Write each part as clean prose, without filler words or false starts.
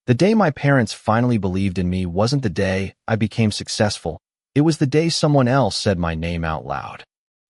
The day my parents finally believed in me wasn't the day I became successful. It was the day someone else said my name out loud.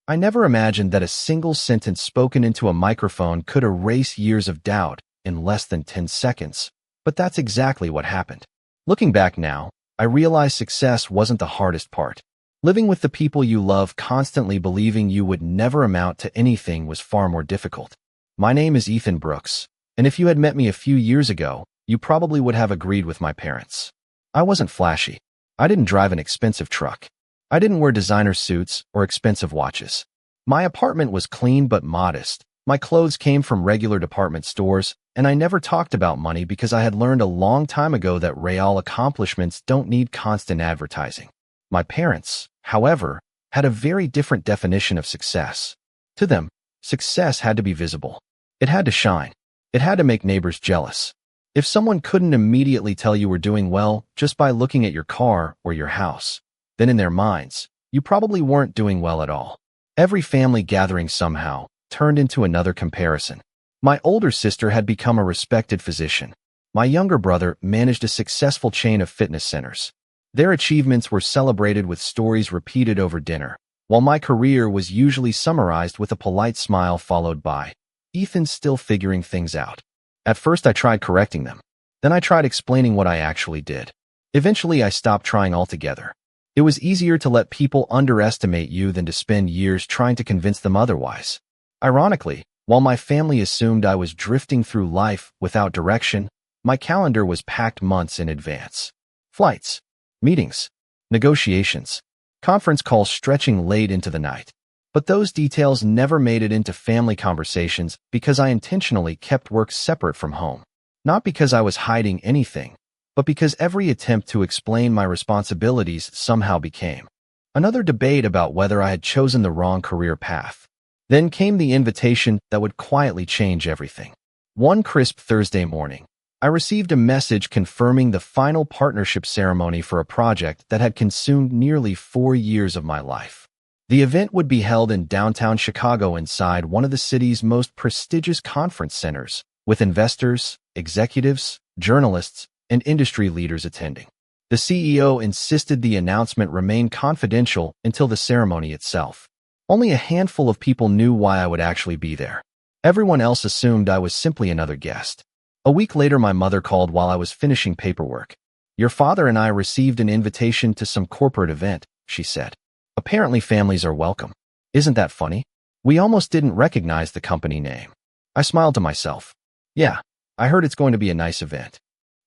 I never imagined that a single sentence spoken into a microphone could erase years of doubt in less than 10 seconds. But that's exactly what happened. Looking back now, I realize success wasn't the hardest part. Living with the people you love constantly believing you would never amount to anything was far more difficult. My name is Ethan Brooks, and if you had met me a few years ago, you probably would have agreed with my parents. I wasn't flashy. I didn't drive an expensive truck. I didn't wear designer suits or expensive watches. My apartment was clean but modest. My clothes came from regular department stores, and I never talked about money because I had learned a long time ago that real accomplishments don't need constant advertising. My parents, however, had a very different definition of success. To them, success had to be visible. It had to shine. It had to make neighbors jealous. If someone couldn't immediately tell you were doing well just by looking at your car or your house, then in their minds, you probably weren't doing well at all. Every family gathering somehow turned into another comparison. My older sister had become a respected physician. My younger brother managed a successful chain of fitness centers. Their achievements were celebrated with stories repeated over dinner, while my career was usually summarized with a polite smile followed by, "Ethan's still figuring things out." At first I tried correcting them. Then I tried explaining what I actually did. Eventually I stopped trying altogether. It was easier to let people underestimate you than to spend years trying to convince them otherwise. Ironically, while my family assumed I was drifting through life without direction, my calendar was packed months in advance. Flights, meetings, negotiations, conference calls stretching late into the night. But those details never made it into family conversations because I intentionally kept work separate from home. Not because I was hiding anything, but because every attempt to explain my responsibilities somehow became another debate about whether I had chosen the wrong career path. Then came the invitation that would quietly change everything. One crisp Thursday morning, I received a message confirming the final partnership ceremony for a project that had consumed nearly 4 years of my life. The event would be held in downtown Chicago inside one of the city's most prestigious conference centers, with investors, executives, journalists, and industry leaders attending. The CEO insisted the announcement remain confidential until the ceremony itself. Only a handful of people knew why I would actually be there. Everyone else assumed I was simply another guest. A week later, my mother called while I was finishing paperwork. "Your father and I received an invitation to some corporate event," she said. "Apparently families are welcome. Isn't that funny? We almost didn't recognize the company name." I smiled to myself. "Yeah, I heard it's going to be a nice event."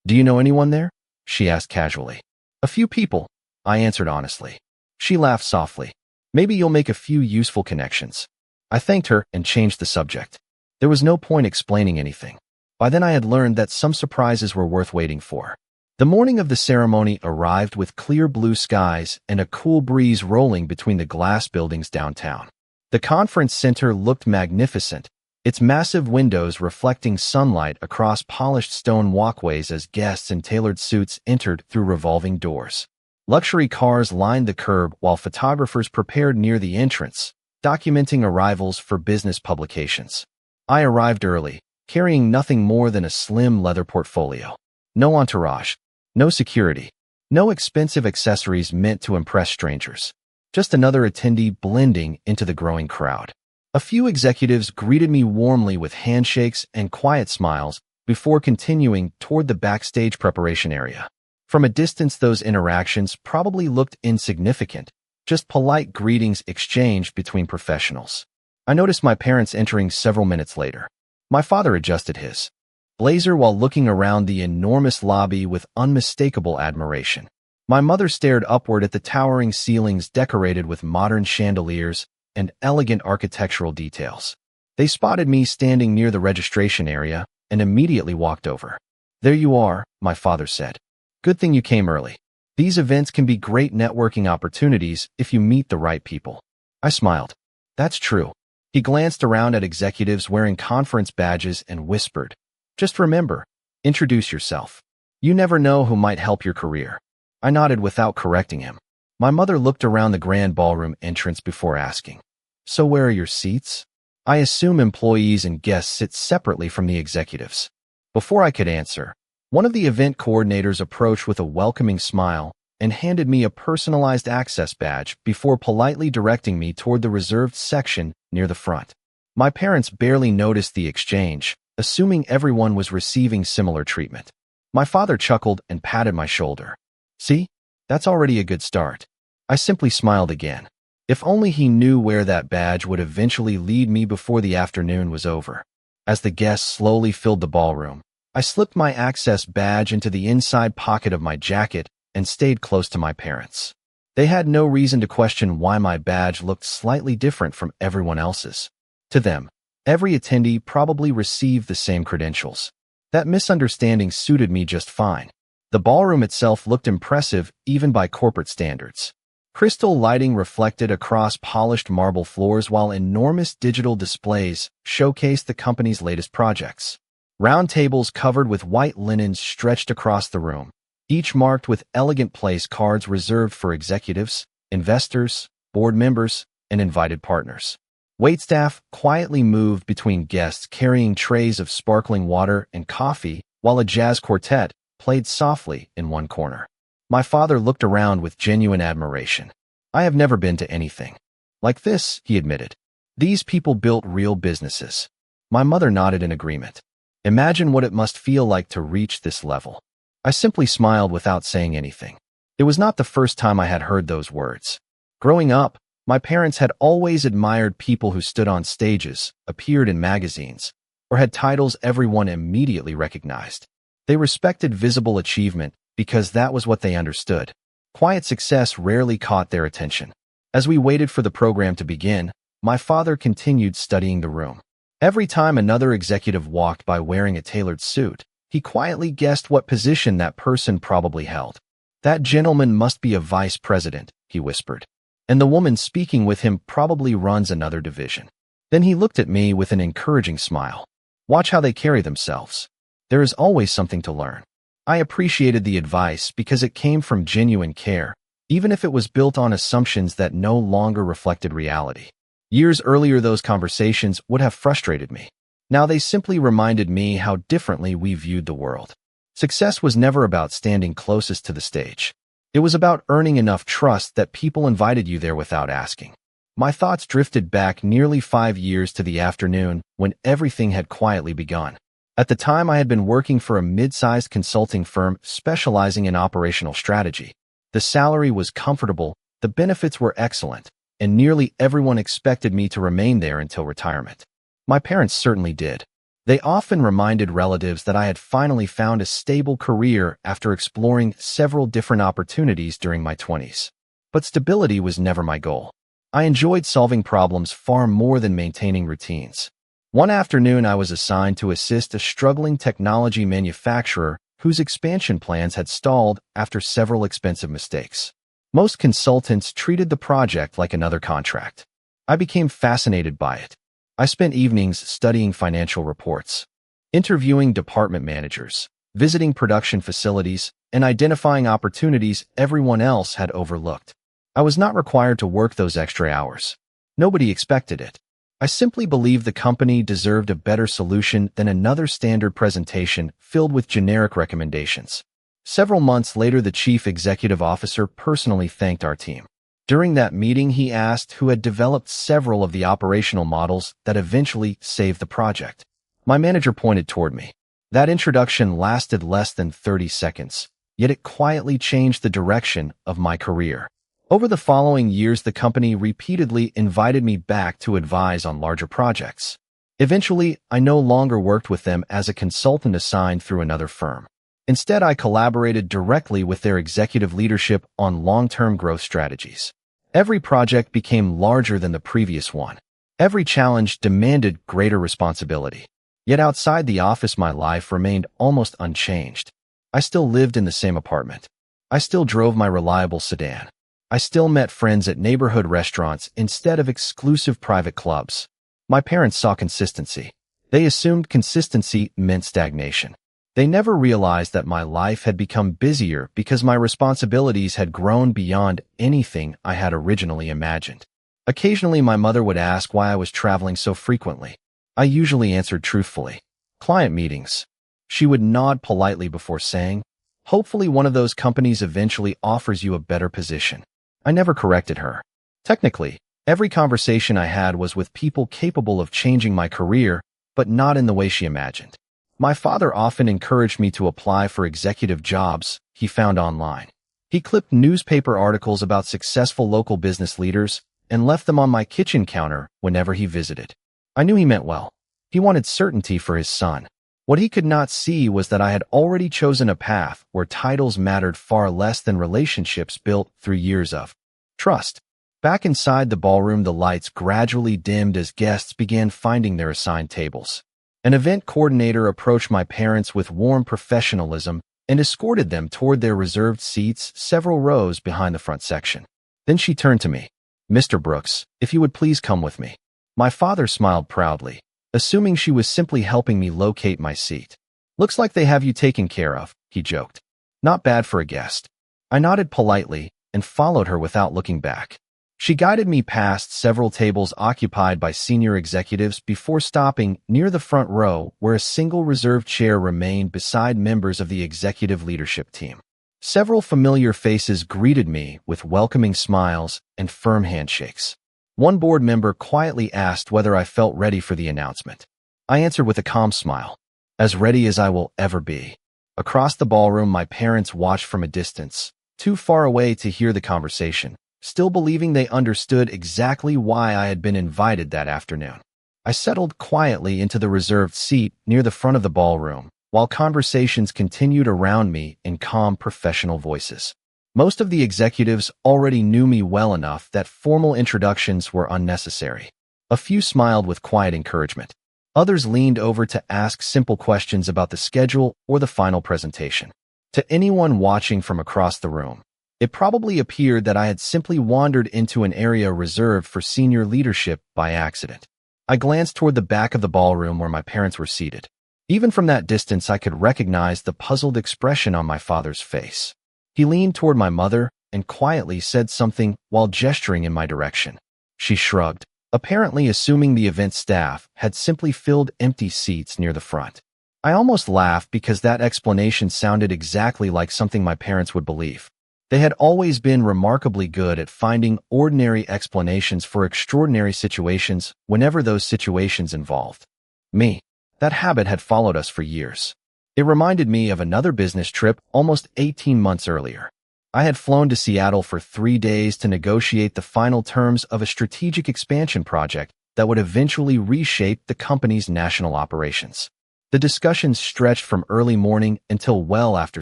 "Do you know anyone there?" she asked casually. "A few people," I answered honestly. She laughed softly. "Maybe you'll make a few useful connections." I thanked her and changed the subject. There was no point explaining anything. By then I had learned that some surprises were worth waiting for. The morning of the ceremony arrived with clear blue skies and a cool breeze rolling between the glass buildings downtown. The conference center looked magnificent, its massive windows reflecting sunlight across polished stone walkways as guests in tailored suits entered through revolving doors. Luxury cars lined the curb while photographers prepared near the entrance, documenting arrivals for business publications. I arrived early, carrying nothing more than a slim leather portfolio. No entourage. No security. No expensive accessories meant to impress strangers. Just another attendee blending into the growing crowd. A few executives greeted me warmly with handshakes and quiet smiles before continuing toward the backstage preparation area. From a distance, those interactions probably looked insignificant, just polite greetings exchanged between professionals. I noticed my parents entering several minutes later. My father adjusted his blazer while looking around the enormous lobby with unmistakable admiration. My mother stared upward at the towering ceilings decorated with modern chandeliers and elegant architectural details. They spotted me standing near the registration area and immediately walked over. "There you are," my father said. "Good thing you came early. These events can be great networking opportunities if you meet the right people." I smiled. "That's true." He glanced around at executives wearing conference badges and whispered, "Just remember, introduce yourself. You never know who might help your career." I nodded without correcting him. My mother looked around the grand ballroom entrance before asking, "So where are your seats?" I assume employees and guests sit separately from the executives. Before I could answer, One of the event coordinators approached with a welcoming smile and handed me a personalized access badge before politely directing me toward the reserved section near the front. My parents barely noticed the exchange, assuming everyone was receiving similar treatment. My father chuckled and patted my shoulder. "See? That's already a good start." I simply smiled again. If only he knew where that badge would eventually lead me before the afternoon was over. As the guests slowly filled the ballroom, I slipped my access badge into the inside pocket of my jacket and stayed close to my parents. They had no reason to question why my badge looked slightly different from everyone else's. To them, every attendee probably received the same credentials. That misunderstanding suited me just fine. The ballroom itself looked impressive even by corporate standards. Crystal lighting reflected across polished marble floors while enormous digital displays showcased the company's latest projects. Round tables covered with white linens stretched across the room, each marked with elegant place cards reserved for executives, investors, board members, and invited partners. Waitstaff quietly moved between guests carrying trays of sparkling water and coffee while a jazz quartet played softly in one corner. My father looked around with genuine admiration. "I have never been to anything like this," he admitted. "These people built real businesses." My mother nodded in agreement. "Imagine what it must feel like to reach this level." I simply smiled without saying anything. It was not the first time I had heard those words. Growing up, my parents had always admired people who stood on stages, appeared in magazines, or had titles everyone immediately recognized. They respected visible achievement because that was what they understood. Quiet success rarely caught their attention. As we waited for the program to begin, my father continued studying the room. Every time another executive walked by wearing a tailored suit, he quietly guessed what position that person probably held. "That gentleman must be a vice president," he whispered. "And the woman speaking with him probably runs another division." Then he looked at me with an encouraging smile. "Watch how they carry themselves. There is always something to learn." I appreciated the advice because it came from genuine care, even if it was built on assumptions that no longer reflected reality. Years earlier, those conversations would have frustrated me. Now they simply reminded me how differently we viewed the world. Success was never about standing closest to the stage. It was about earning enough trust that people invited you there without asking. My thoughts drifted back nearly 5 years to the afternoon when everything had quietly begun. At the time, I had been working for a mid-sized consulting firm specializing in operational strategy. The salary was comfortable, the benefits were excellent, and nearly everyone expected me to remain there until retirement. My parents certainly did. They often reminded relatives that I had finally found a stable career after exploring several different opportunities during my 20s. But stability was never my goal. I enjoyed solving problems far more than maintaining routines. One afternoon, I was assigned to assist a struggling technology manufacturer whose expansion plans had stalled after several expensive mistakes. Most consultants treated the project like another contract. I became fascinated by it. I spent evenings studying financial reports, interviewing department managers, visiting production facilities, and identifying opportunities everyone else had overlooked. I was not required to work those extra hours. Nobody expected it. I simply believed the company deserved a better solution than another standard presentation filled with generic recommendations. Several months later, the chief executive officer personally thanked our team. During that meeting, he asked who had developed several of the operational models that eventually saved the project. My manager pointed toward me. That introduction lasted less than 30 seconds, yet it quietly changed the direction of my career. Over the following years, the company repeatedly invited me back to advise on larger projects. Eventually, I no longer worked with them as a consultant assigned through another firm. Instead, I collaborated directly with their executive leadership on long-term growth strategies. Every project became larger than the previous one. Every challenge demanded greater responsibility. Yet outside the office, my life remained almost unchanged. I still lived in the same apartment. I still drove my reliable sedan. I still met friends at neighborhood restaurants instead of exclusive private clubs. My parents saw consistency. They assumed consistency meant stagnation. They never realized that my life had become busier because my responsibilities had grown beyond anything I had originally imagined. Occasionally, my mother would ask why I was traveling so frequently. I usually answered truthfully. Client meetings. She would nod politely before saying, "Hopefully one of those companies eventually offers you a better position." I never corrected her. Technically, every conversation I had was with people capable of changing my career, but not in the way she imagined. My father often encouraged me to apply for executive jobs he found online. He clipped newspaper articles about successful local business leaders and left them on my kitchen counter whenever he visited. I knew he meant well. He wanted certainty for his son. What he could not see was that I had already chosen a path where titles mattered far less than relationships built through years of trust. Back inside the ballroom, the lights gradually dimmed as guests began finding their assigned tables. An event coordinator approached my parents with warm professionalism and escorted them toward their reserved seats several rows behind the front section. Then she turned to me. "Mr. Brooks, if you would please come with me." My father smiled proudly, assuming she was simply helping me locate my seat. "Looks like they have you taken care of," he joked. "Not bad for a guest." I nodded politely and followed her without looking back. She guided me past several tables occupied by senior executives before stopping near the front row where a single reserved chair remained beside members of the executive leadership team. Several familiar faces greeted me with welcoming smiles and firm handshakes. One board member quietly asked whether I felt ready for the announcement. I answered with a calm smile, "As ready as I will ever be." Across the ballroom, my parents watched from a distance, too far away to hear the conversation, still believing they understood exactly why I had been invited that afternoon. I settled quietly into the reserved seat near the front of the ballroom, while conversations continued around me in calm, professional voices. Most of the executives already knew me well enough that formal introductions were unnecessary. A few smiled with quiet encouragement. Others leaned over to ask simple questions about the schedule or the final presentation. To anyone watching from across the room, it probably appeared that I had simply wandered into an area reserved for senior leadership by accident. I glanced toward the back of the ballroom where my parents were seated. Even from that distance, I could recognize the puzzled expression on my father's face. He leaned toward my mother and quietly said something while gesturing in my direction. She shrugged, apparently assuming the event staff had simply filled empty seats near the front. I almost laughed because that explanation sounded exactly like something my parents would believe. They had always been remarkably good at finding ordinary explanations for extraordinary situations whenever those situations involved me. That habit had followed us for years. It reminded me of another business trip almost 18 months earlier. I had flown to Seattle for 3 days to negotiate the final terms of a strategic expansion project that would eventually reshape the company's national operations. The discussions stretched from early morning until well after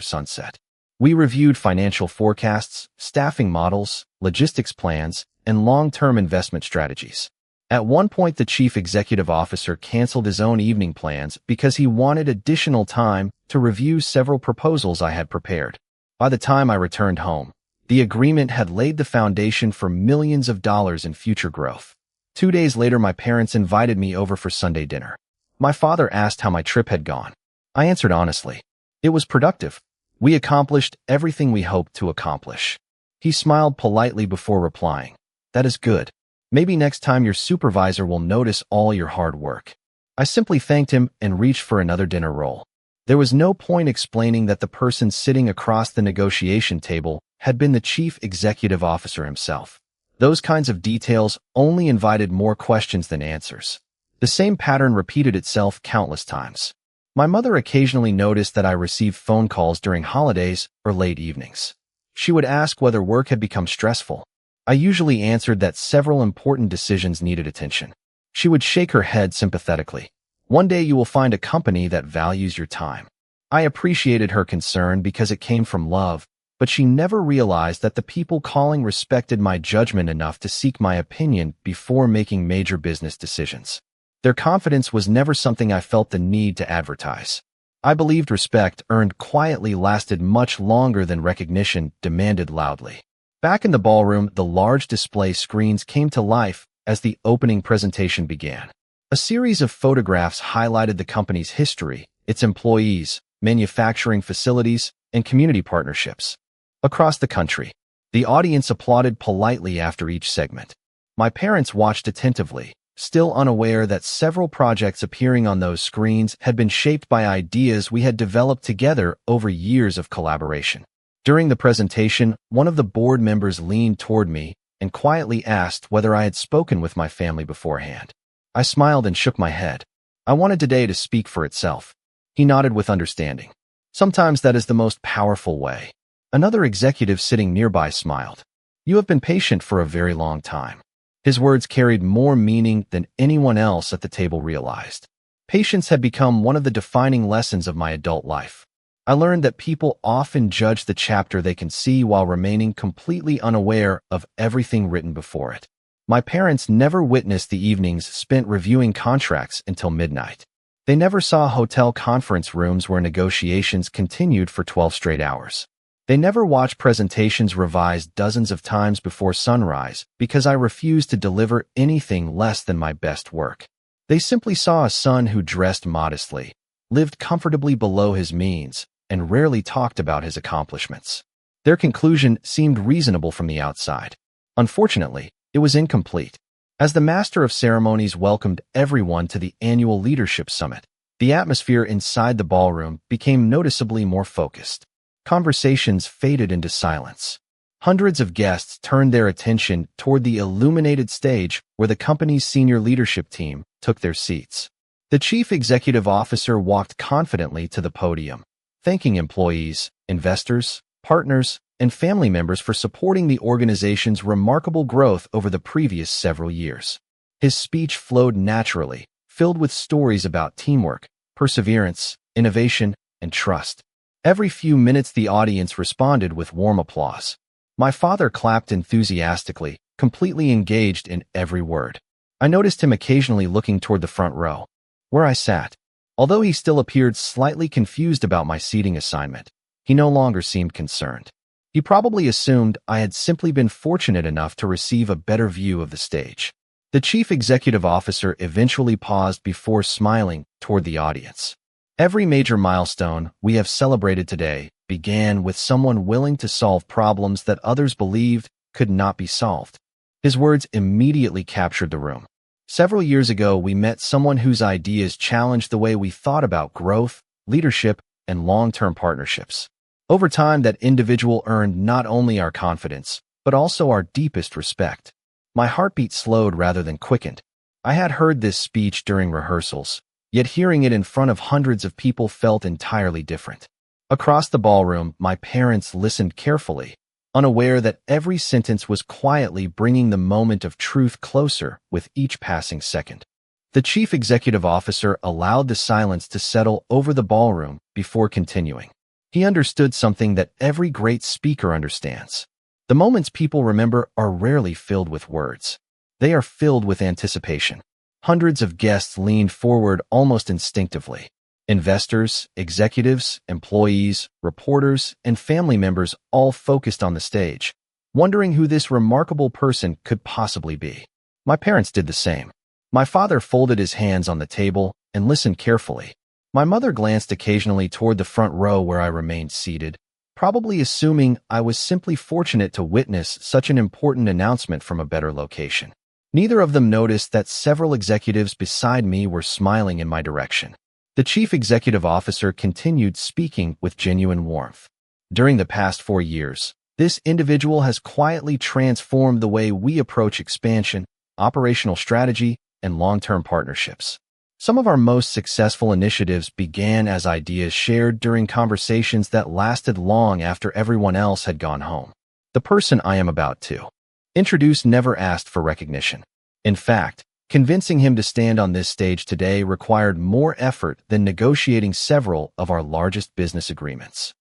sunset. We reviewed financial forecasts, staffing models, logistics plans, and long-term investment strategies. At one point, the chief executive officer canceled his own evening plans because he wanted additional time to review several proposals I had prepared. By the time I returned home, the agreement had laid the foundation for millions of dollars in future growth. 2 days later, my parents invited me over for Sunday dinner. My father asked how my trip had gone. I answered honestly, "It was productive. We accomplished everything we hoped to accomplish." He smiled politely before replying, "That is good. Maybe next time your supervisor will notice all your hard work." I simply thanked him and reached for another dinner roll. There was no point explaining that the person sitting across the negotiation table had been the chief executive officer himself. Those kinds of details only invited more questions than answers. The same pattern repeated itself countless times. My mother occasionally noticed that I received phone calls during holidays or late evenings. She would ask whether work had become stressful. I usually answered that several important decisions needed attention. She would shake her head sympathetically. "One day you will find a company that values your time." I appreciated her concern because it came from love, but she never realized that the people calling respected my judgment enough to seek my opinion before making major business decisions. Their confidence was never something I felt the need to advertise. I believed respect earned quietly lasted much longer than recognition demanded loudly. Back in the ballroom, the large display screens came to life as the opening presentation began. A series of photographs highlighted the company's history, its employees, manufacturing facilities, and community partnerships. Across the country, the audience applauded politely after each segment. My parents watched attentively, still unaware that several projects appearing on those screens had been shaped by ideas we had developed together over years of collaboration. During the presentation, one of the board members leaned toward me and quietly asked whether I had spoken with my family beforehand. I smiled and shook my head. I wanted today to speak for itself. He nodded with understanding. Sometimes that is the most powerful way. Another executive sitting nearby smiled. You have been patient for a very long time. His words carried more meaning than anyone else at the table realized. Patience had become one of the defining lessons of my adult life. I learned that people often judge the chapter they can see while remaining completely unaware of everything written before it. My parents never witnessed the evenings spent reviewing contracts until midnight. They never saw hotel conference rooms where negotiations continued for 12 straight hours. They never watched presentations revised dozens of times before sunrise because I refused to deliver anything less than my best work. They simply saw a son who dressed modestly, lived comfortably below his means, and rarely talked about his accomplishments. Their conclusion seemed reasonable from the outside. Unfortunately, it was incomplete. As the master of ceremonies welcomed everyone to the annual leadership summit, the atmosphere inside the ballroom became noticeably more focused. Conversations faded into silence. Hundreds of guests turned their attention toward the illuminated stage where the company's senior leadership team took their seats. The chief executive officer walked confidently to the podium, thanking employees, investors, partners, and family members for supporting the organization's remarkable growth over the previous several years. His speech flowed naturally, filled with stories about teamwork, perseverance, innovation, and trust. Every few minutes the audience responded with warm applause. My father clapped enthusiastically, completely engaged in every word. I noticed him occasionally looking toward the front row, where I sat. Although he still appeared slightly confused about my seating assignment, he no longer seemed concerned. He probably assumed I had simply been fortunate enough to receive a better view of the stage. The chief executive officer eventually paused before smiling toward the audience. Every major milestone we have celebrated today began with someone willing to solve problems that others believed could not be solved. His words immediately captured the room. Several years ago, we met someone whose ideas challenged the way we thought about growth, leadership, and long-term partnerships. Over time, that individual earned not only our confidence, but also our deepest respect. My heartbeat slowed rather than quickened. I had heard this speech during rehearsals, yet hearing it in front of hundreds of people felt entirely different. Across the ballroom, my parents listened carefully, unaware that every sentence was quietly bringing the moment of truth closer with each passing second. The chief executive officer allowed the silence to settle over the ballroom before continuing. He understood something that every great speaker understands. The moments people remember are rarely filled with words. They are filled with anticipation. Hundreds of guests leaned forward almost instinctively. Investors, executives, employees, reporters, and family members all focused on the stage, wondering who this remarkable person could possibly be. My parents did the same. My father folded his hands on the table and listened carefully. My mother glanced occasionally toward the front row where I remained seated, probably assuming I was simply fortunate to witness such an important announcement from a better location. Neither of them noticed that several executives beside me were smiling in my direction. The chief executive officer continued speaking with genuine warmth. During the past 4 years, this individual has quietly transformed the way we approach expansion, operational strategy, and long-term partnerships. Some of our most successful initiatives began as ideas shared during conversations that lasted long after everyone else had gone home. The person I am about to introduce never asked for recognition. In fact, convincing him to stand on this stage today required more effort than negotiating several of our largest business agreements.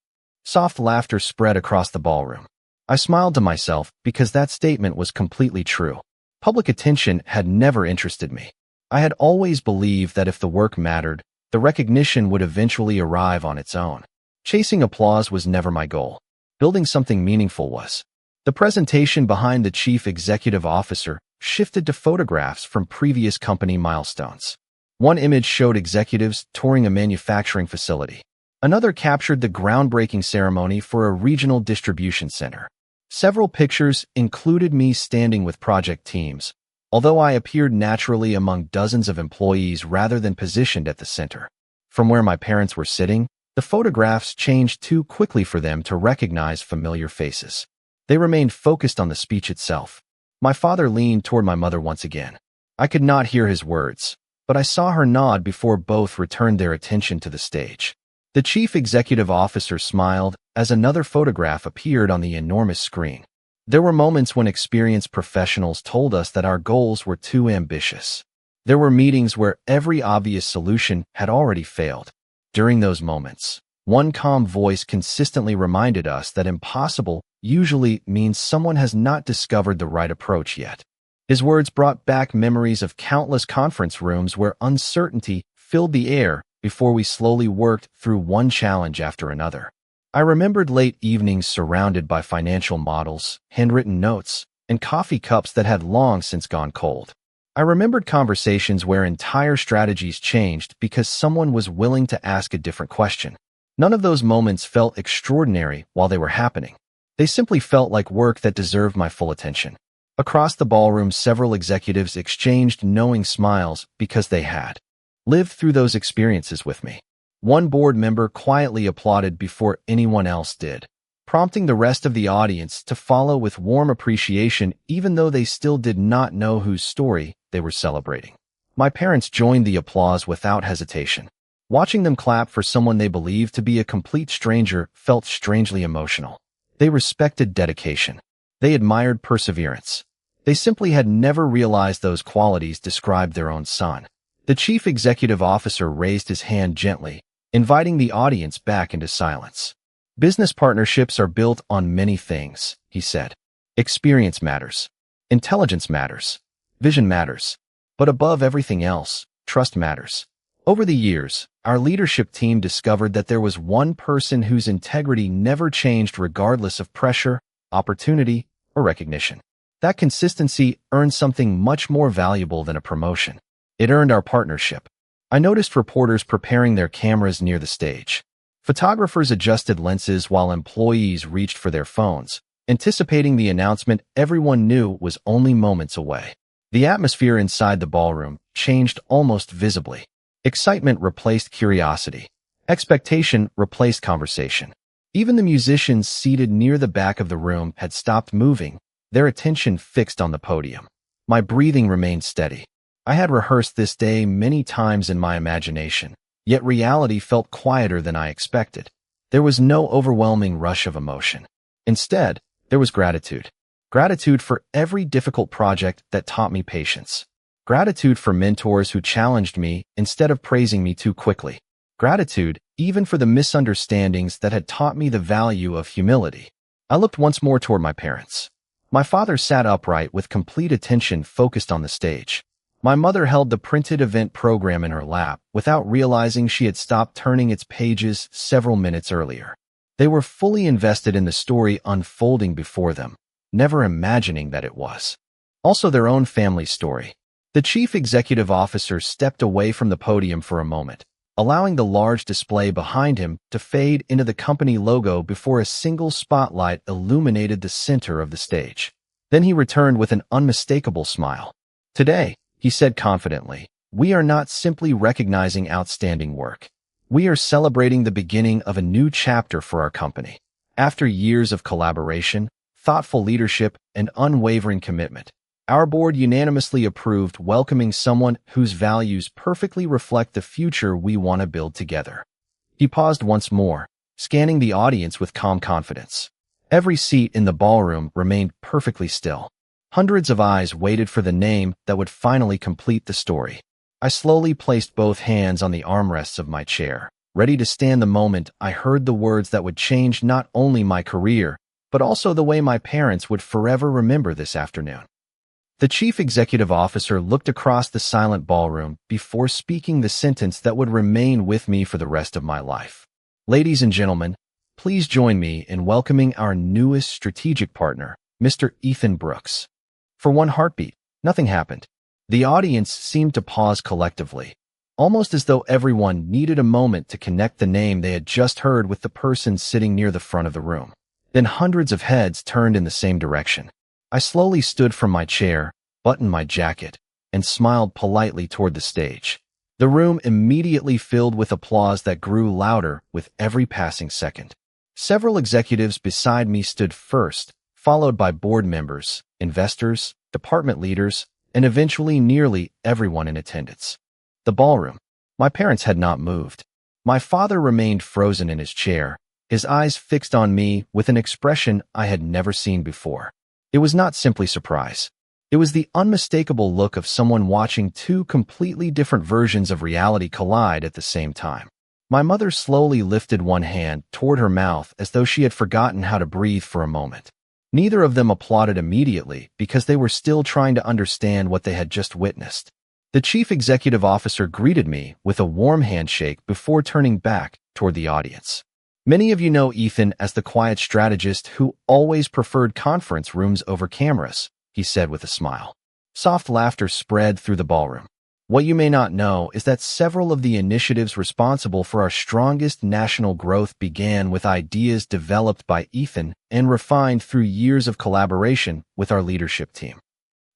Soft laughter spread across the ballroom. I smiled to myself because that statement was completely true. Public attention had never interested me. I had always believed that if the work mattered, the recognition would eventually arrive on its own. Chasing applause was never my goal. Building something meaningful was. The presentation behind the chief executive officer shifted to photographs from previous company milestones. One image showed executives touring a manufacturing facility. Another captured the groundbreaking ceremony for a regional distribution center. Several pictures included me standing with project teams, although I appeared naturally among dozens of employees rather than positioned at the center. From where my parents were sitting, the photographs changed too quickly for them to recognize familiar faces. They remained focused on the speech itself. My father leaned toward my mother once again. I could not hear his words, but I saw her nod before both returned their attention to the stage. The chief executive officer smiled as another photograph appeared on the enormous screen. There were moments when experienced professionals told us that our goals were too ambitious. There were meetings where every obvious solution had already failed. During those moments, one calm voice consistently reminded us that impossible usually means someone has not discovered the right approach yet. His words brought back memories of countless conference rooms where uncertainty filled the air before we slowly worked through one challenge after another. I remembered late evenings surrounded by financial models, handwritten notes, and coffee cups that had long since gone cold. I remembered conversations where entire strategies changed because someone was willing to ask a different question. None of those moments felt extraordinary while they were happening. They simply felt like work that deserved my full attention. Across the ballroom, several executives exchanged knowing smiles because they had lived through those experiences with me. One board member quietly applauded before anyone else did, prompting the rest of the audience to follow with warm appreciation even though they still did not know whose story they were celebrating. My parents joined the applause without hesitation. Watching them clap for someone they believed to be a complete stranger felt strangely emotional. They respected dedication. They admired perseverance. They simply had never realized those qualities described their own son. The chief executive officer raised his hand gently, inviting the audience back into silence. Business partnerships are built on many things, he said. Experience matters. Intelligence matters. Vision matters. But above everything else, trust matters. Over the years, our leadership team discovered that there was one person whose integrity never changed regardless of pressure, opportunity, or recognition. That consistency earned something much more valuable than a promotion. It earned our partnership. I noticed reporters preparing their cameras near the stage. Photographers adjusted lenses while employees reached for their phones, anticipating the announcement everyone knew was only moments away. The atmosphere inside the ballroom changed almost visibly. Excitement replaced curiosity. Expectation replaced conversation. Even the musicians seated near the back of the room had stopped moving, their attention fixed on the podium. My breathing remained steady. I had rehearsed this day many times in my imagination, yet reality felt quieter than I expected. There was no overwhelming rush of emotion. Instead, there was gratitude. Gratitude for every difficult project that taught me patience. Gratitude for mentors who challenged me instead of praising me too quickly. Gratitude even for the misunderstandings that had taught me the value of humility. I looked once more toward my parents. My father sat upright with complete attention focused on the stage. My mother held the printed event program in her lap without realizing she had stopped turning its pages several minutes earlier. They were fully invested in the story unfolding before them, never imagining that it was also their own family story. The chief executive officer stepped away from the podium for a moment, allowing the large display behind him to fade into the company logo before a single spotlight illuminated the center of the stage. Then he returned with an unmistakable smile. Today, he said confidently, we are not simply recognizing outstanding work. We are celebrating the beginning of a new chapter for our company. After years of collaboration, thoughtful leadership, and unwavering commitment, our board unanimously approved welcoming someone whose values perfectly reflect the future we want to build together. He paused once more, scanning the audience with calm confidence. Every seat in the ballroom remained perfectly still. Hundreds of eyes waited for the name that would finally complete the story. I slowly placed both hands on the armrests of my chair, ready to stand the moment I heard the words that would change not only my career, but also the way my parents would forever remember this afternoon. The chief executive officer looked across the silent ballroom before speaking the sentence that would remain with me for the rest of my life. Ladies and gentlemen, please join me in welcoming our newest strategic partner, Mr. Ethan Brooks. For one heartbeat, nothing happened. The audience seemed to pause collectively, almost as though everyone needed a moment to connect the name they had just heard with the person sitting near the front of the room. Then hundreds of heads turned in the same direction. I slowly stood from my chair, buttoned my jacket, and smiled politely toward the stage. The room immediately filled with applause that grew louder with every passing second. Several executives beside me stood first, followed by board members, investors, department leaders, and eventually nearly everyone in attendance. The ballroom. My parents had not moved. My father remained frozen in his chair, his eyes fixed on me with an expression I had never seen before. It was not simply surprise. It was the unmistakable look of someone watching two completely different versions of reality collide at the same time. My mother slowly lifted one hand toward her mouth as though she had forgotten how to breathe for a moment. Neither of them applauded immediately because they were still trying to understand what they had just witnessed. The chief executive officer greeted me with a warm handshake before turning back toward the audience. Many of you know Ethan as the quiet strategist who always preferred conference rooms over cameras, he said with a smile. Soft laughter spread through the ballroom. What you may not know is that several of the initiatives responsible for our strongest national growth began with ideas developed by Ethan and refined through years of collaboration with our leadership team.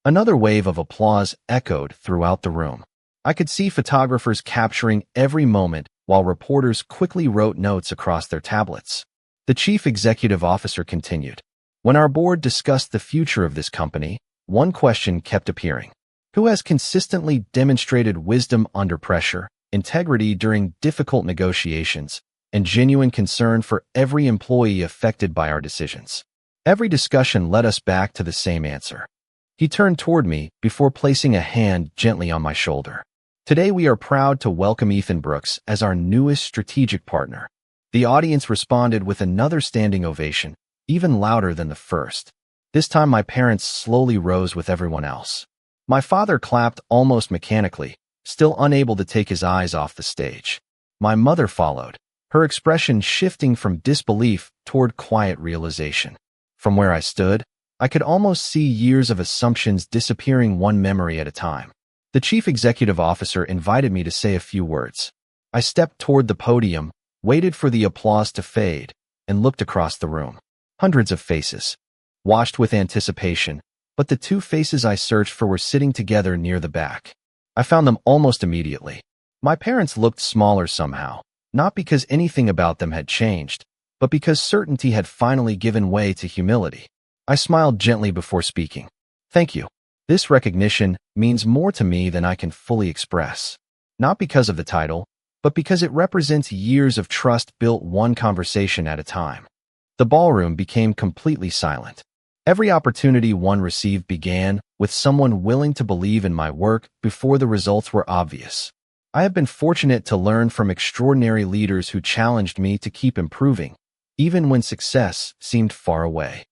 Another wave of applause echoed throughout the room. I could see photographers capturing every moment while reporters quickly wrote notes across their tablets. The chief executive officer continued. When our board discussed the future of this company, one question kept appearing. Who has consistently demonstrated wisdom under pressure, integrity during difficult negotiations, and genuine concern for every employee affected by our decisions? Every discussion led us back to the same answer. He turned toward me before placing a hand gently on my shoulder. Today we are proud to welcome Ethan Brooks as our newest strategic partner. The audience responded with another standing ovation, even louder than the first. This time my parents slowly rose with everyone else. My father clapped almost mechanically, still unable to take his eyes off the stage. My mother followed, her expression shifting from disbelief toward quiet realization. From where I stood, I could almost see years of assumptions disappearing one memory at a time. The chief executive officer invited me to say a few words. I stepped toward the podium, waited for the applause to fade, and looked across the room. Hundreds of faces, watched with anticipation, but the two faces I searched for were sitting together near the back. I found them almost immediately. My parents looked smaller somehow, not because anything about them had changed, but because certainty had finally given way to humility. I smiled gently before speaking. Thank you. This recognition means more to me than I can fully express. Not because of the title, but because it represents years of trust built one conversation at a time. The ballroom became completely silent. Every opportunity one received began with someone willing to believe in my work before the results were obvious. I have been fortunate to learn from extraordinary leaders who challenged me to keep improving, even when success seemed far away.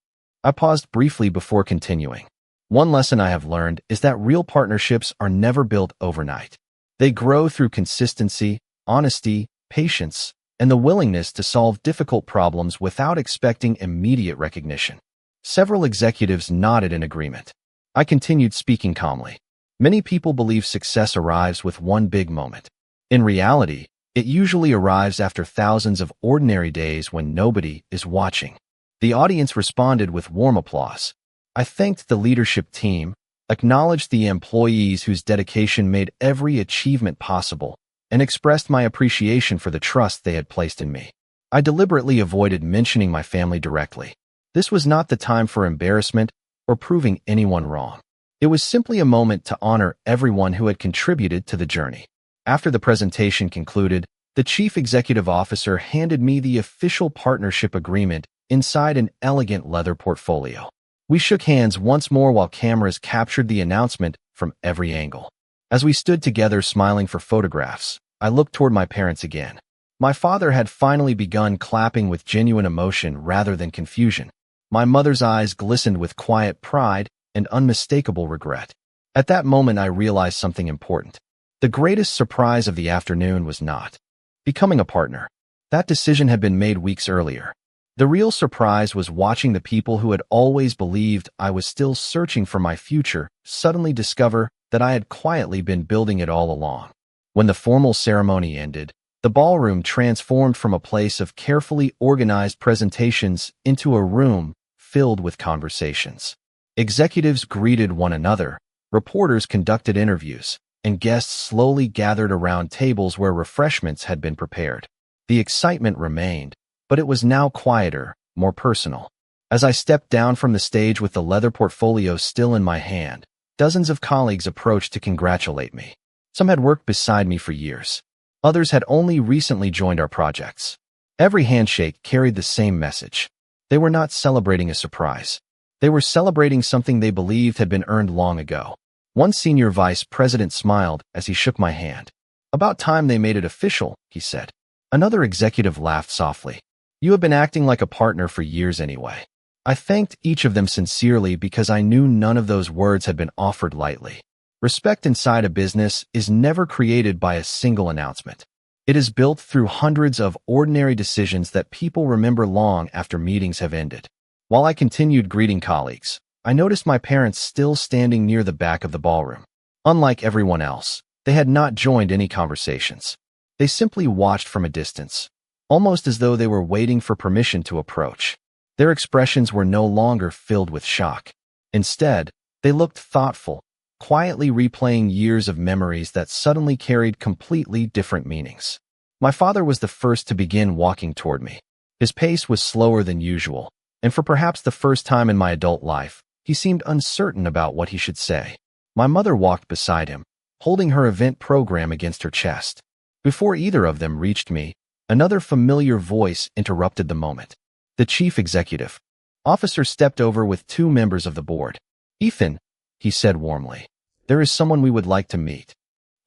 I paused briefly before continuing. One lesson I have learned is that real partnerships are never built overnight. They grow through consistency, honesty, patience, and the willingness to solve difficult problems without expecting immediate recognition. Several executives nodded in agreement. I continued speaking calmly. Many people believe success arrives with one big moment. In reality, it usually arrives after thousands of ordinary days when nobody is watching. The audience responded with warm applause. I thanked the leadership team, acknowledged the employees whose dedication made every achievement possible, and expressed my appreciation for the trust they had placed in me. I deliberately avoided mentioning my family directly. This was not the time for embarrassment or proving anyone wrong. It was simply a moment to honor everyone who had contributed to the journey. After the presentation concluded, the chief executive officer handed me the official partnership agreement inside an elegant leather portfolio. We shook hands once more while cameras captured the announcement from every angle. As we stood together smiling for photographs, I looked toward my parents again. My father had finally begun clapping with genuine emotion rather than confusion. My mother's eyes glistened with quiet pride and unmistakable regret. At that moment, I realized something important. The greatest surprise of the afternoon was not becoming a partner. That decision had been made weeks earlier. The real surprise was watching the people who had always believed I was still searching for my future suddenly discover that I had quietly been building it all along. When the formal ceremony ended, the ballroom transformed from a place of carefully organized presentations into a room filled with conversations. Executives greeted one another, Reporters conducted interviews, and guests slowly gathered around tables where refreshments had been prepared. The excitement remained, but it was now quieter, more personal. As I stepped down from the stage with the leather portfolio still in my hand, dozens of colleagues approached to congratulate me. Some had worked beside me for years. Others had only recently joined our projects. Every handshake carried the same message. They were not celebrating a surprise. They were celebrating something they believed had been earned long ago. One senior vice president smiled as he shook my hand. "About time they made it official," he said. Another executive laughed softly. "You have been acting like a partner for years anyway." I thanked each of them sincerely because I knew none of those words had been offered lightly. Respect inside a business is never created by a single announcement. It is built through hundreds of ordinary decisions that people remember long after meetings have ended. While I continued greeting colleagues, I noticed my parents still standing near the back of the ballroom. Unlike everyone else, they had not joined any conversations. They simply watched from a distance, almost as though they were waiting for permission to approach. Their expressions were no longer filled with shock. Instead, they looked thoughtful, quietly replaying years of memories that suddenly carried completely different meanings. My father was the first to begin walking toward me. His pace was slower than usual, and for perhaps the first time in my adult life, he seemed uncertain about what he should say. My mother walked beside him, holding her event program against her chest. Before either of them reached me, another familiar voice interrupted the moment. The chief executive officer stepped over with two members of the board. "Ethan," he said warmly, "there is someone we would like to meet."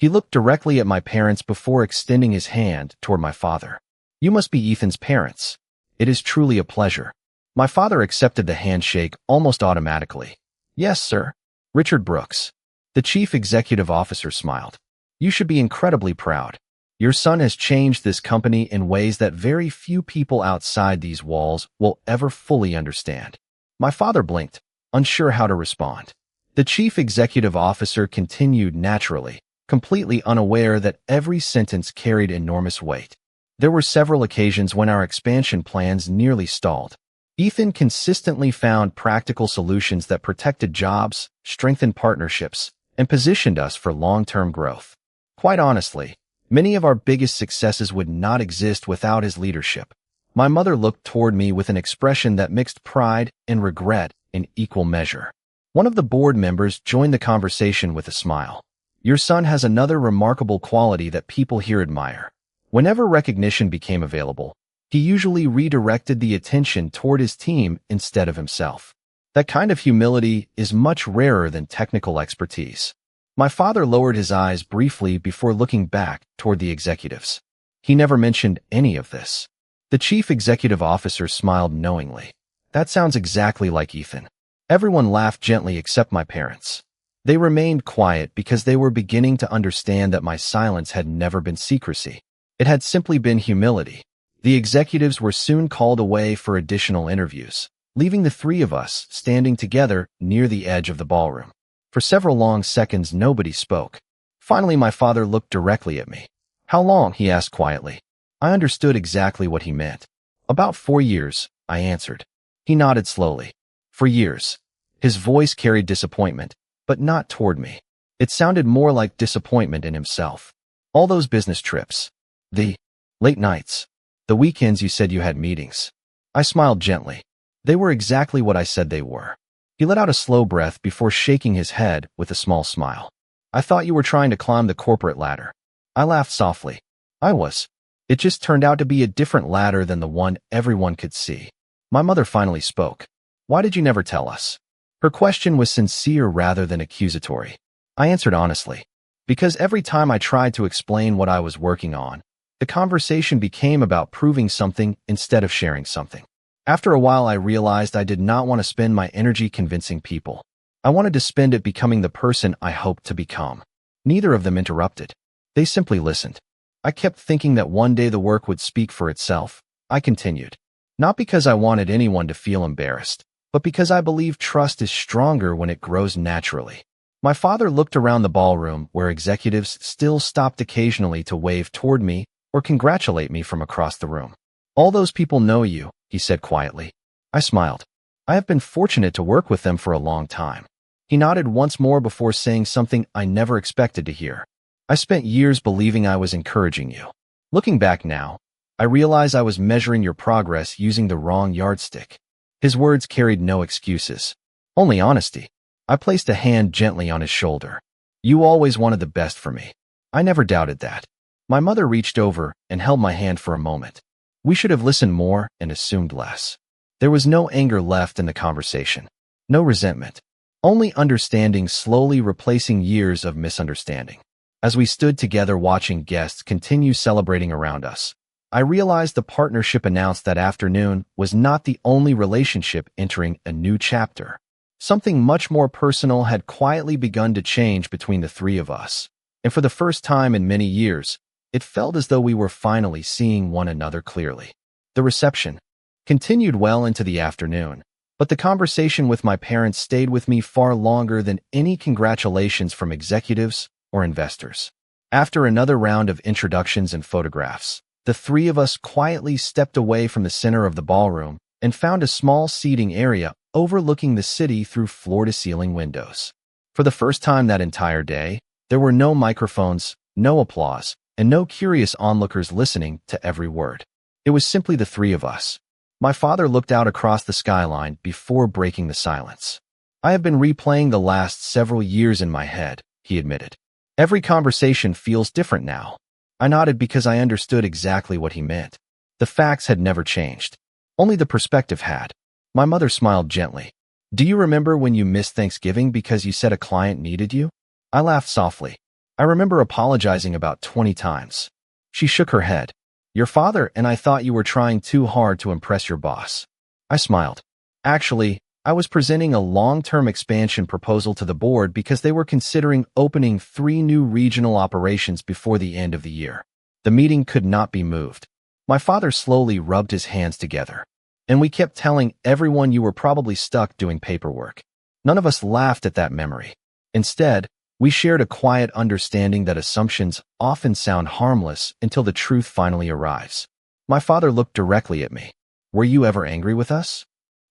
He looked directly at my parents before extending his hand toward my father. "You must be Ethan's parents. It is truly a pleasure." My father accepted the handshake almost automatically. "Yes, sir. Richard Brooks." The chief executive officer smiled. "You should be incredibly proud. Your son has changed this company in ways that very few people outside these walls will ever fully understand." My father blinked, unsure how to respond. The chief executive officer continued naturally, completely unaware that every sentence carried enormous weight. "There were several occasions when our expansion plans nearly stalled. Ethan consistently found practical solutions that protected jobs, strengthened partnerships, and positioned us for long-term growth. Quite honestly, many of our biggest successes would not exist without his leadership." My mother looked toward me with an expression that mixed pride and regret in equal measure. One of the board members joined the conversation with a smile. "Your son has another remarkable quality that people here admire. Whenever recognition became available, he usually redirected the attention toward his team instead of himself. That kind of humility is much rarer than technical expertise." My father lowered his eyes briefly before looking back toward the executives. He never mentioned any of this. The chief executive officer smiled knowingly. "That sounds exactly like Ethan." Everyone laughed gently except my parents. They remained quiet because they were beginning to understand that my silence had never been secrecy. It had simply been humility. The executives were soon called away for additional interviews, leaving the three of us standing together near the edge of the ballroom. For several long seconds, nobody spoke. Finally, my father looked directly at me. "How long?" he asked quietly. I understood exactly what he meant. "About 4 years," I answered. He nodded slowly. "For years." His voice carried disappointment, but not toward me. It sounded more like disappointment in himself. "All those business trips. The late nights. The weekends you said you had meetings." I smiled gently. They were exactly what I said they were. He let out a slow breath before shaking his head with a small smile. "I thought you were trying to climb the corporate ladder." I laughed softly. I was. It just turned out to be a different ladder than the one everyone could see. My mother finally spoke. "Why did you never tell us?" Her question was sincere rather than accusatory. I answered honestly. Because every time I tried to explain what I was working on, the conversation became about proving something instead of sharing something. After a while, I realized I did not want to spend my energy convincing people. I wanted to spend it becoming the person I hoped to become. Neither of them interrupted. They simply listened. I kept thinking that one day the work would speak for itself. I continued. Not because I wanted anyone to feel embarrassed, but because I believe trust is stronger when it grows naturally. My father looked around the ballroom where executives still stopped occasionally to wave toward me or congratulate me from across the room. "All those people know you," he said quietly. I smiled. "I have been fortunate to work with them for a long time." He nodded once more before saying something I never expected to hear. I spent years believing I was encouraging you. Looking back now, I realize I was measuring your progress using the wrong yardstick. His words carried no excuses, only honesty. I placed a hand gently on his shoulder. You always wanted the best for me. I never doubted that. My mother reached over and held my hand for a moment. We should have listened more and assumed less. There was no anger left in the conversation, no resentment, only understanding slowly replacing years of misunderstanding. As we stood together watching guests continue celebrating around us, I realized the partnership announced that afternoon was not the only relationship entering a new chapter. Something much more personal had quietly begun to change between the three of us, and for the first time in many years, it felt as though we were finally seeing one another clearly. The reception continued well into the afternoon, but the conversation with my parents stayed with me far longer than any congratulations from executives or investors. After another round of introductions and photographs, the three of us quietly stepped away from the center of the ballroom and found a small seating area overlooking the city through floor-to-ceiling windows. For the first time that entire day, there were no microphones, no applause, and no curious onlookers listening to every word. It was simply the three of us. My father looked out across the skyline before breaking the silence. I have been replaying the last several years in my head, he admitted. Every conversation feels different now. I nodded because I understood exactly what he meant. The facts had never changed. Only the perspective had. My mother smiled gently. Do you remember when you missed Thanksgiving because you said a client needed you? I laughed softly. I remember apologizing about 20 times. She shook her head. Your father and I thought you were trying too hard to impress your boss. I smiled. Actually, I was presenting a long-term expansion proposal to the board because they were considering opening 3 new regional operations before the end of the year. The meeting could not be moved. My father slowly rubbed his hands together. And we kept telling everyone you were probably stuck doing paperwork. None of us laughed at that memory. Instead, we shared a quiet understanding that assumptions often sound harmless until the truth finally arrives. My father looked directly at me. Were you ever angry with us?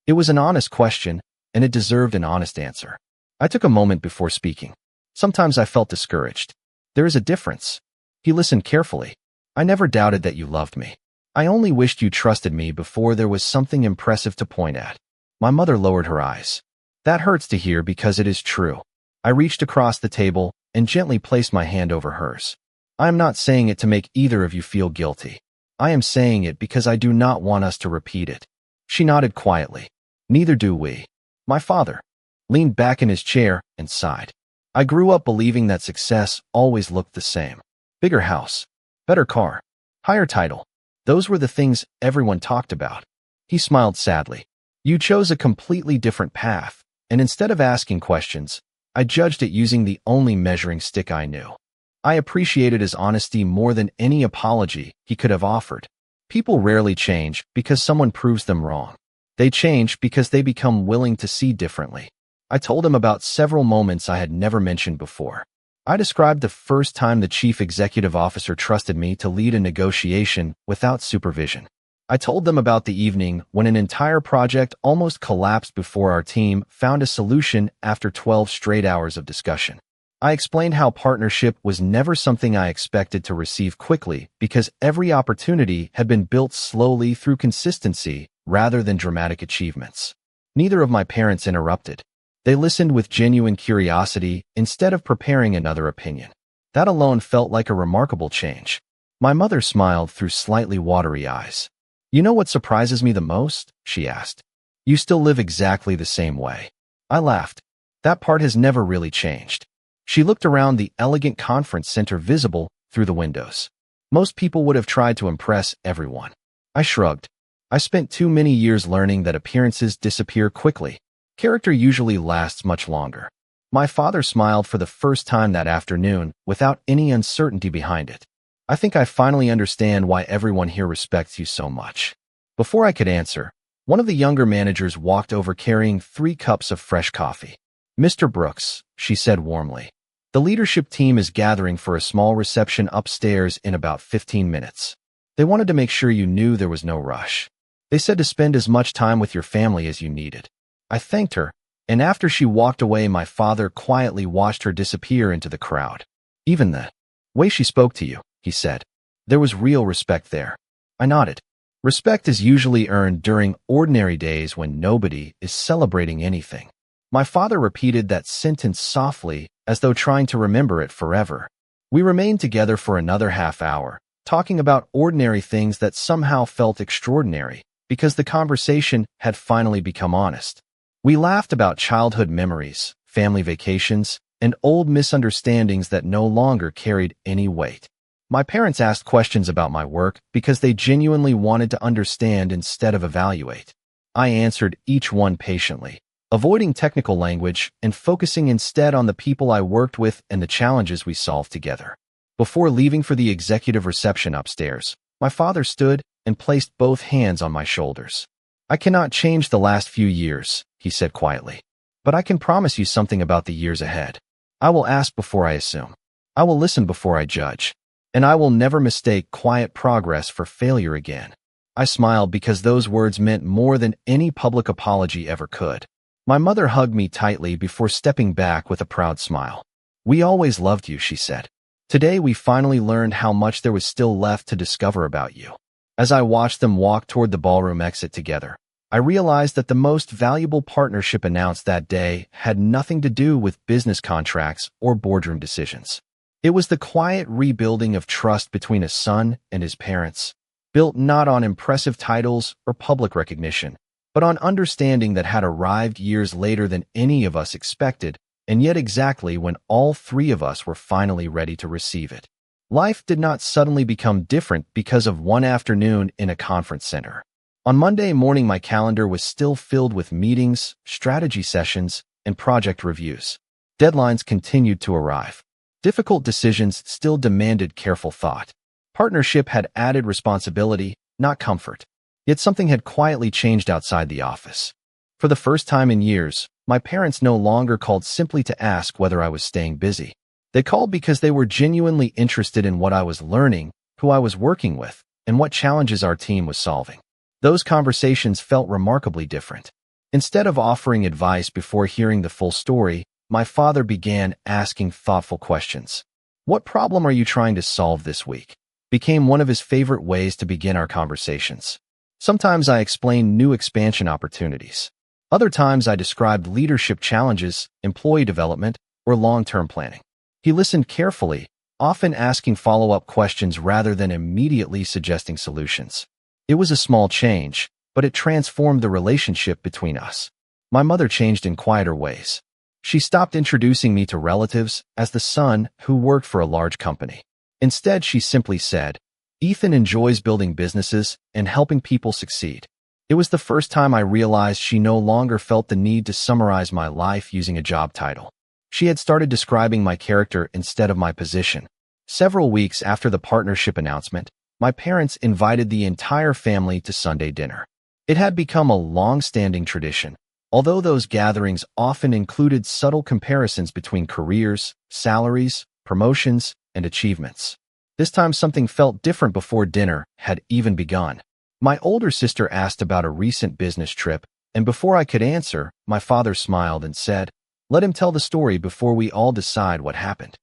It was an honest question, and it deserved an honest answer. I took a moment before speaking. Sometimes I felt discouraged. There is a difference. He listened carefully. I never doubted that you loved me. I only wished you trusted me before there was something impressive to point at. My mother lowered her eyes. That hurts to hear because it is true. I reached across the table and gently placed my hand over hers. I am not saying it to make either of you feel guilty. I am saying it because I do not want us to repeat it. She nodded quietly. Neither do we. My father leaned back in his chair and sighed. I grew up believing that success always looked the same. Bigger house, better car, higher title. Those were the things everyone talked about. He smiled sadly. You chose a completely different path, and instead of asking questions, I judged it using the only measuring stick I knew. I appreciated his honesty more than any apology he could have offered. People rarely change because someone proves them wrong. They change because they become willing to see differently. I told him about several moments I had never mentioned before. I described the first time the chief executive officer trusted me to lead a negotiation without supervision. I told them about the evening when an entire project almost collapsed before our team found a solution after 12 straight hours of discussion. I explained how partnership was never something I expected to receive quickly because every opportunity had been built slowly through consistency rather than dramatic achievements. Neither of my parents interrupted. They listened with genuine curiosity instead of preparing another opinion. That alone felt like a remarkable change. My mother smiled through slightly watery eyes. You know what surprises me the most? She asked. You still live exactly the same way. I laughed. That part has never really changed. She looked around the elegant conference center visible through the windows. Most people would have tried to impress everyone. I shrugged. I spent too many years learning that appearances disappear quickly. Character usually lasts much longer. My father smiled for the first time that afternoon without any uncertainty behind it. I think I finally understand why everyone here respects you so much. Before I could answer, one of the younger managers walked over carrying 3 cups of fresh coffee. Mr. Brooks, she said warmly. The leadership team is gathering for a small reception upstairs in about 15 minutes. They wanted to make sure you knew there was no rush. They said to spend as much time with your family as you needed. I thanked her, And after she walked away, my father quietly watched her disappear into the crowd. Even the way she spoke to you, he said. There was real respect there. I nodded. Respect is usually earned during ordinary days when nobody is celebrating anything. My father repeated that sentence softly, as though trying to remember it forever. We remained together for another half hour, talking about ordinary things that somehow felt extraordinary, because the conversation had finally become honest. We laughed about childhood memories, family vacations, and old misunderstandings that no longer carried any weight. My parents asked questions about my work because they genuinely wanted to understand instead of evaluate. I answered each one patiently, avoiding technical language and focusing instead on the people I worked with and the challenges we solved together. Before leaving for the executive reception upstairs, my father stood and placed both hands on my shoulders. I cannot change the last few years, he said quietly, but I can promise you something about the years ahead. I will ask before I assume. I will listen before I judge. And I will never mistake quiet progress for failure again. I smiled because those words meant more than any public apology ever could. My mother hugged me tightly before stepping back with a proud smile. We always loved you, she said. Today we finally learned how much there was still left to discover about you. As I watched them walk toward the ballroom exit together, I realized that the most valuable partnership announced that day had nothing to do with business contracts or boardroom decisions. It was the quiet rebuilding of trust between a son and his parents, built not on impressive titles or public recognition, but on understanding that had arrived years later than any of us expected, and yet exactly when all three of us were finally ready to receive it. Life did not suddenly become different because of one afternoon in a conference center. On Monday morning, my calendar was still filled with meetings, strategy sessions, and project reviews. Deadlines continued to arrive. Difficult decisions still demanded careful thought. Partnership had added responsibility, not comfort. Yet something had quietly changed outside the office. For the first time in years, my parents no longer called simply to ask whether I was staying busy. They called because they were genuinely interested in what I was learning, who I was working with, and what challenges our team was solving. Those conversations felt remarkably different. Instead of offering advice before hearing the full story, my father began asking thoughtful questions. What problem are you trying to solve this week? Became one of his favorite ways to begin our conversations. Sometimes I explained new expansion opportunities. Other times I described leadership challenges, employee development, or long-term planning. He listened carefully, often asking follow-up questions rather than immediately suggesting solutions. It was a small change, but it transformed the relationship between us. My mother changed in quieter ways. She stopped introducing me to relatives as the son who worked for a large company. Instead, she simply said, "Ethan enjoys building businesses and helping people succeed." It was the first time I realized she no longer felt the need to summarize my life using a job title. She had started describing my character instead of my position. Several weeks after the partnership announcement, my parents invited the entire family to Sunday dinner. It had become a long-standing tradition, although those gatherings often included subtle comparisons between careers, salaries, promotions, and achievements. This time something felt different before dinner had even begun. My older sister asked about a recent business trip, and before I could answer, my father smiled and said, "Let him tell the story before we all decide what happened."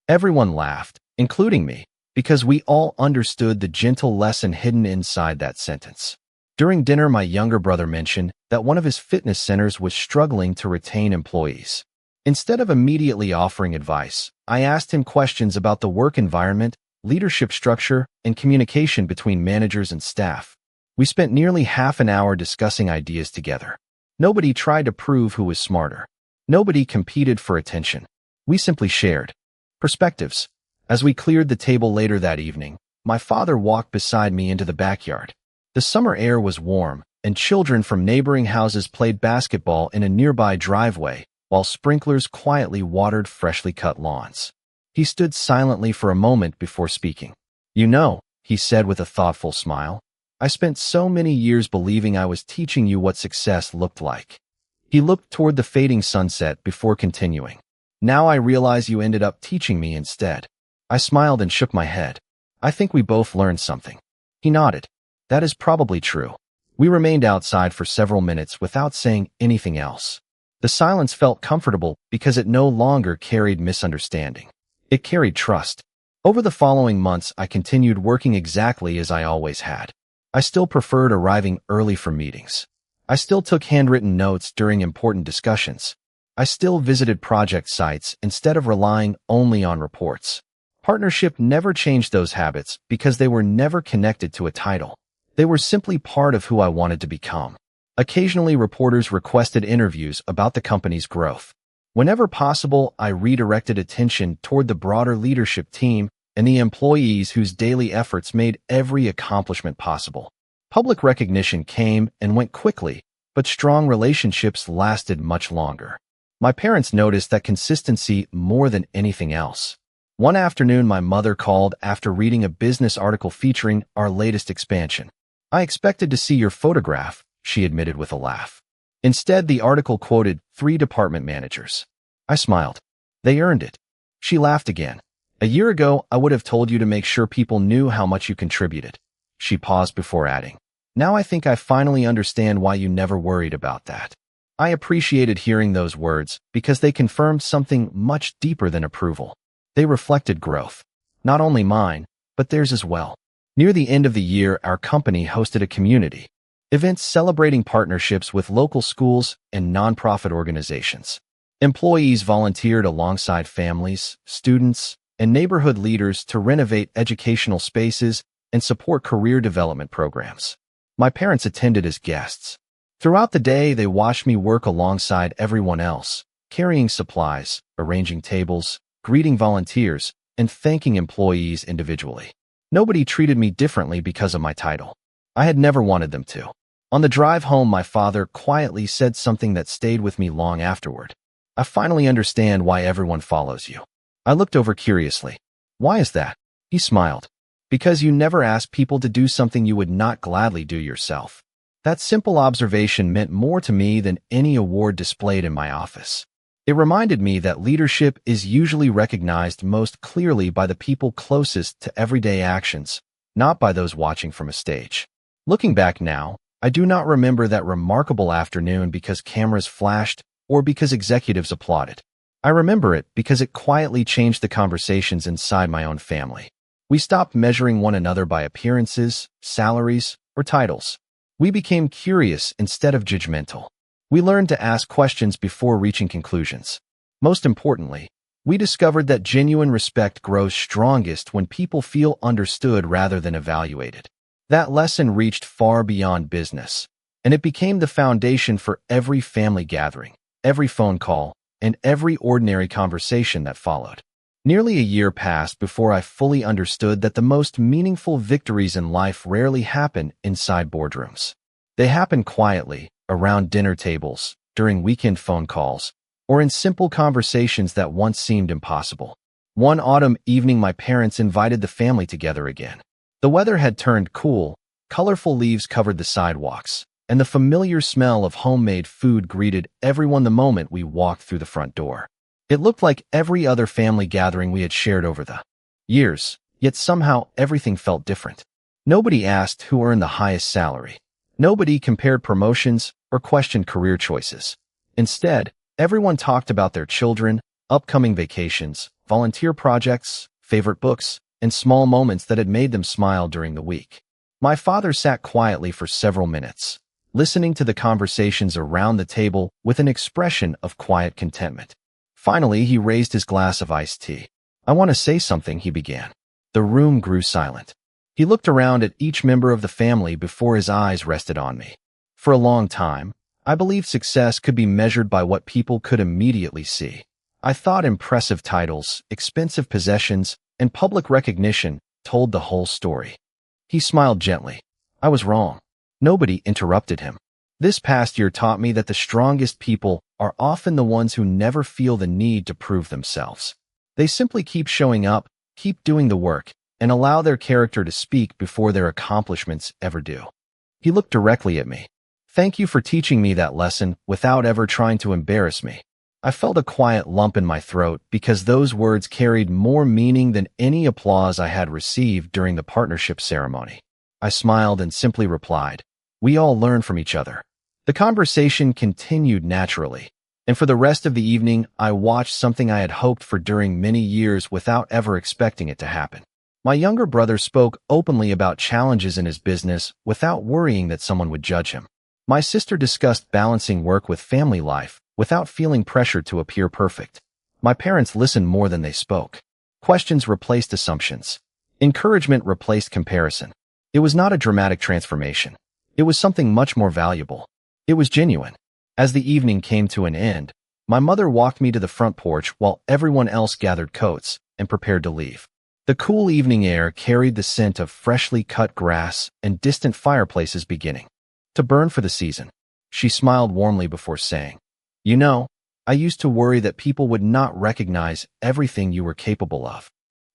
Everyone laughed, including me, because we all understood the gentle lesson hidden inside that sentence. During dinner, my younger brother mentioned that one of his fitness centers was struggling to retain employees. Instead of immediately offering advice, I asked him questions about the work environment, leadership structure, and communication between managers and staff. We spent nearly half an hour discussing ideas together. Nobody tried to prove who was smarter. Nobody competed for attention. We simply shared perspectives. As we cleared the table later that evening, my father walked beside me into the backyard. The summer air was warm, and children from neighboring houses played basketball in a nearby driveway, while sprinklers quietly watered freshly cut lawns. He stood silently for a moment before speaking. "You know," he said with a thoughtful smile, "I spent so many years believing I was teaching you what success looked like." He looked toward the fading sunset before continuing. "Now I realize you ended up teaching me instead." I smiled and shook my head. "I think we both learned something." He nodded. "That is probably true." We remained outside for several minutes without saying anything else. The silence felt comfortable because it no longer carried misunderstanding. It carried trust. Over the following months, I continued working exactly as I always had. I still preferred arriving early for meetings. I still took handwritten notes during important discussions. I still visited project sites instead of relying only on reports. Partnership never changed those habits because they were never connected to a title. They were simply part of who I wanted to become. Occasionally, reporters requested interviews about the company's growth. Whenever possible, I redirected attention toward the broader leadership team and the employees whose daily efforts made every accomplishment possible. Public recognition came and went quickly, but strong relationships lasted much longer. My parents noticed that consistency more than anything else. One afternoon, my mother called after reading a business article featuring our latest expansion. "I expected to see your photograph," she admitted with a laugh. Instead, the article quoted 3 department managers. I smiled. "They earned it." She laughed again. "A year ago, I would have told you to make sure people knew how much you contributed." She paused before adding, "Now I think I finally understand why you never worried about that." I appreciated hearing those words because they confirmed something much deeper than approval. They reflected growth. Not only mine, but theirs as well. Near the end of the year, our company hosted a community events celebrating partnerships with local schools and nonprofit organizations. Employees volunteered alongside families, students, and neighborhood leaders to renovate educational spaces and support career development programs. My parents attended as guests. Throughout the day, they watched me work alongside everyone else, carrying supplies, arranging tables, greeting volunteers, and thanking employees individually. Nobody treated me differently because of my title. I had never wanted them to. On the drive home, my father quietly said something that stayed with me long afterward. "I finally understand why everyone follows you." I looked over curiously. "Why is that?" He smiled. "Because you never ask people to do something you would not gladly do yourself." That simple observation meant more to me than any award displayed in my office. It reminded me that leadership is usually recognized most clearly by the people closest to everyday actions, not by those watching from a stage. Looking back now, I do not remember that remarkable afternoon because cameras flashed or because executives applauded. I remember it because it quietly changed the conversations inside my own family. We stopped measuring one another by appearances, salaries, or titles. We became curious instead of judgmental. We learned to ask questions before reaching conclusions. Most importantly, we discovered that genuine respect grows strongest when people feel understood rather than evaluated. That lesson reached far beyond business, and it became the foundation for every family gathering, every phone call, and every ordinary conversation that followed. Nearly a year passed before I fully understood that the most meaningful victories in life rarely happen inside boardrooms. They happen quietly, around dinner tables, during weekend phone calls, or in simple conversations that once seemed impossible. One autumn evening, my parents invited the family together again. The weather had turned cool, colorful leaves covered the sidewalks, and the familiar smell of homemade food greeted everyone the moment we walked through the front door. It looked like every other family gathering we had shared over the years, yet somehow everything felt different. Nobody asked who earned the highest salary. Nobody compared promotions or questioned career choices. Instead, everyone talked about their children, upcoming vacations, volunteer projects, favorite books, and small moments that had made them smile during the week. My father sat quietly for several minutes, listening to the conversations around the table with an expression of quiet contentment. Finally, he raised his glass of iced tea. "I want to say something," he began. The room grew silent. He looked around at each member of the family before his eyes rested on me. For a long time, I believed success could be measured by what people could immediately see. I thought impressive titles, expensive possessions, and public recognition told the whole story. He smiled gently. I was wrong. Nobody interrupted him. This past year taught me that the strongest people are often the ones who never feel the need to prove themselves. They simply keep showing up, keep doing the work, and allow their character to speak before their accomplishments ever do. He looked directly at me. "Thank you for teaching me that lesson without ever trying to embarrass me." I felt a quiet lump in my throat because those words carried more meaning than any applause I had received during the partnership ceremony. I smiled and simply replied, "We all learn from each other." The conversation continued naturally. And for the rest of the evening, I watched something I had hoped for during many years without ever expecting it to happen. My younger brother spoke openly about challenges in his business without worrying that someone would judge him. My sister discussed balancing work with family life without feeling pressured to appear perfect. My parents listened more than they spoke. Questions replaced assumptions. Encouragement replaced comparison. It was not a dramatic transformation. It was something much more valuable. It was genuine. As the evening came to an end, my mother walked me to the front porch while everyone else gathered coats and prepared to leave. The cool evening air carried the scent of freshly cut grass and distant fireplaces beginning to burn for the season. She smiled warmly before saying, "You know, I used to worry that people would not recognize everything you were capable of."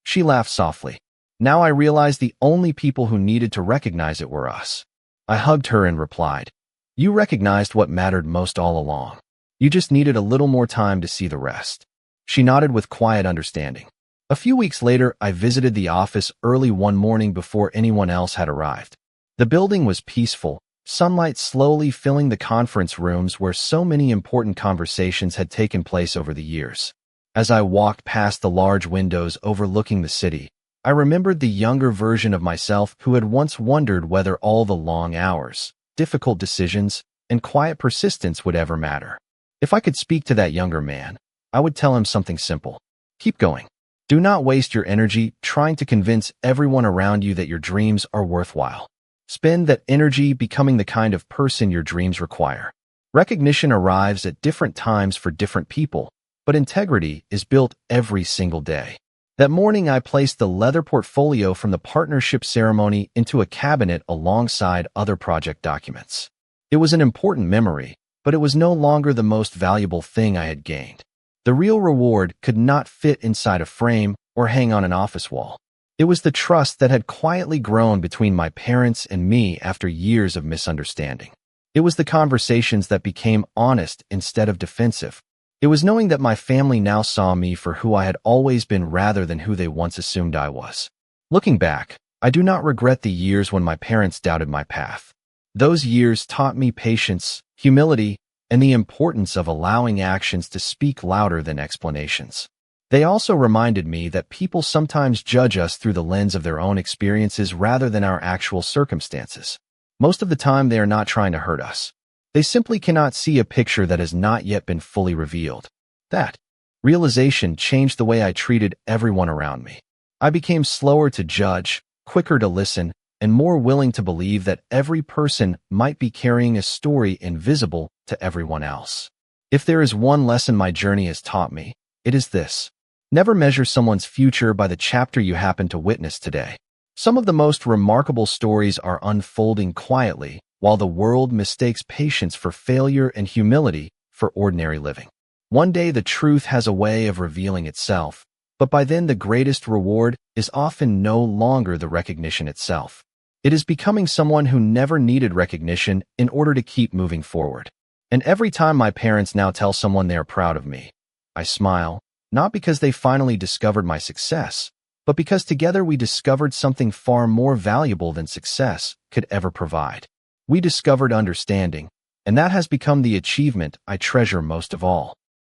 She laughed softly. "Now I realize the only people who needed to recognize it were us." I hugged her and replied, "You recognized what mattered most all along. You just needed a little more time to see the rest." She nodded with quiet understanding. A few weeks later, I visited the office early one morning before anyone else had arrived. The building was peaceful, sunlight slowly filling the conference rooms where so many important conversations had taken place over the years. As I walked past the large windows overlooking the city, I remembered the younger version of myself who had once wondered whether all the long hours, difficult decisions, and quiet persistence would ever matter. If I could speak to that younger man, I would tell him something simple. Keep going. Do not waste your energy trying to convince everyone around you that your dreams are worthwhile. Spend that energy becoming the kind of person your dreams require. Recognition arrives at different times for different people, but integrity is built every single day. That morning, I placed the leather portfolio from the partnership ceremony into a cabinet alongside other project documents. It was an important memory, but it was no longer the most valuable thing I had gained. The real reward could not fit inside a frame or hang on an office wall. It was the trust that had quietly grown between my parents and me after years of misunderstanding. It was the conversations that became honest instead of defensive. It was knowing that my family now saw me for who I had always been rather than who they once assumed I was. Looking back, I do not regret the years when my parents doubted my path. Those years taught me patience, humility, and the importance of allowing actions to speak louder than explanations. They also reminded me that people sometimes judge us through the lens of their own experiences rather than our actual circumstances. Most of the time, they are not trying to hurt us. They simply cannot see a picture that has not yet been fully revealed. That realization changed the way I treated everyone around me. I became slower to judge, quicker to listen, and more willing to believe that every person might be carrying a story invisible to everyone else. If there is one lesson my journey has taught me, it is this. Never measure someone's future by the chapter you happen to witness today. Some of the most remarkable stories are unfolding quietly, while the world mistakes patience for failure and humility for ordinary living. One day the truth has a way of revealing itself, but by then the greatest reward is often no longer the recognition itself. It is becoming someone who never needed recognition in order to keep moving forward. And every time my parents now tell someone they are proud of me, I smile, not because they finally discovered my success, but because together we discovered something far more valuable than success could ever provide. We discovered understanding, and that has become the achievement I treasure most of all.